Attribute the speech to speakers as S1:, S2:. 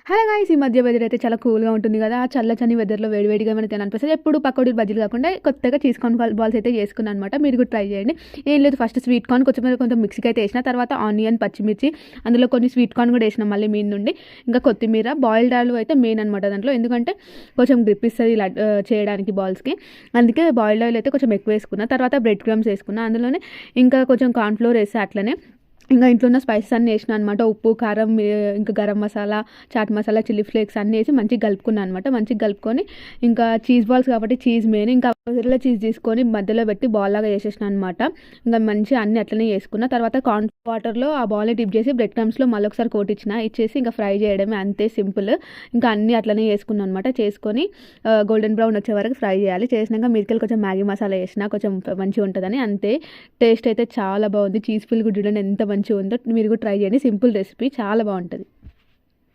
S1: Hello guys, ఈ మధ్య weather అయితే చాలా కూల్గా ఉంటుంది కదా. ఆ చల్లని వెదర్లో వేడివేడిగా ఏమైనా తినాలనిపిస్తుంది. ఎప్పుడు పకోడీ బజ్జీలు కాకుండా కొత్తగా చీజ్ కార్న్ బాల్స్ అయితే చేసుకున్నాను అనమాట. మీరు కూడా ట్రై చేయండి. ఏం లేదు, ఫస్ట్ స్వీట్ కార్న్ కొంచెం మిక్సీకి అయితే వేసిన, తర్వాత ఆనియన్, పచ్చిమిర్చి, అందులో కొన్ని స్వీట్ కార్న్ కూడా వేసినాం మళ్ళీ మీన్ నుండి. ఇంకా కొత్తిమీర, బాయిల్డ్ ఆలు అయితే మెయిన్ అనమాట దాంట్లో, ఎందుకంటే కొంచెం గ్రిప్ ఇస్తుంది చేయడానికి బాల్స్కి. అందుకే బాయిల్డ్ ఆయిల్ అయితే కొంచెం ఎక్కువ వేసుకున్నా. తర్వాత బ్రెడ్ క్రమ్స్ వేసుకున్నా, అందులోనే ఇంకా కొంచెం కార్న్ఫ్లోర్ వేసి అట్లనే ఇంకా ఇంట్లో ఉన్న స్పైసెస్ అన్నీ వేసిన అనమాట. ఉప్పు, కారం, ఇంకా గరం మసాలా, చాట్ మసాలా, చిల్లీ ఫ్లేక్స్ అన్నీ వేసి మంచిగా కలుపుకున్నాను అనమాట. మంచిగా కలుపుకొని ఇంకా చీజ్ బాల్స్ కాబట్టి చీజ్ మెయిన్, ఇంకా మొదటిలో చీజ్ తీసుకొని మధ్యలో పెట్టి బాల్ లాగా చేసేసిన అనమాట. ఇంకా మంచిగా అన్ని అట్లనే చేసుకున్న. తర్వాత కార్న్ వాటర్లో ఆ బాల్ని డిప్ చేసి బ్రెడ్ క్రమ్స్లో మళ్ళీ ఒకసారి కోట్ ఇచ్చేసి ఇంకా ఫ్రై చేయడమే, అంతే సింపుల్. ఇంకా అన్నీ అట్లనే చేసుకున్నాను అనమాట. చేసుకొని గోల్డెన్ బ్రౌన్ వచ్చే వరకు ఫ్రై చేయాలి. చేసినాక మీరికెళ్ళి కొంచెం మ్యాగీ మసాలా వేసిన, కొంచెం మంచిగా ఉంటుందని. అంతే, టేస్ట్ అయితే చాలా బాగుంది. చీజ్ ఫుల్ గుడ్ ఎంత మంచిగా ఉందో. మీరు కూడా ట్రై చేయండి, సింపుల్ రెసిపీ, చాలా బాగుంటుంది.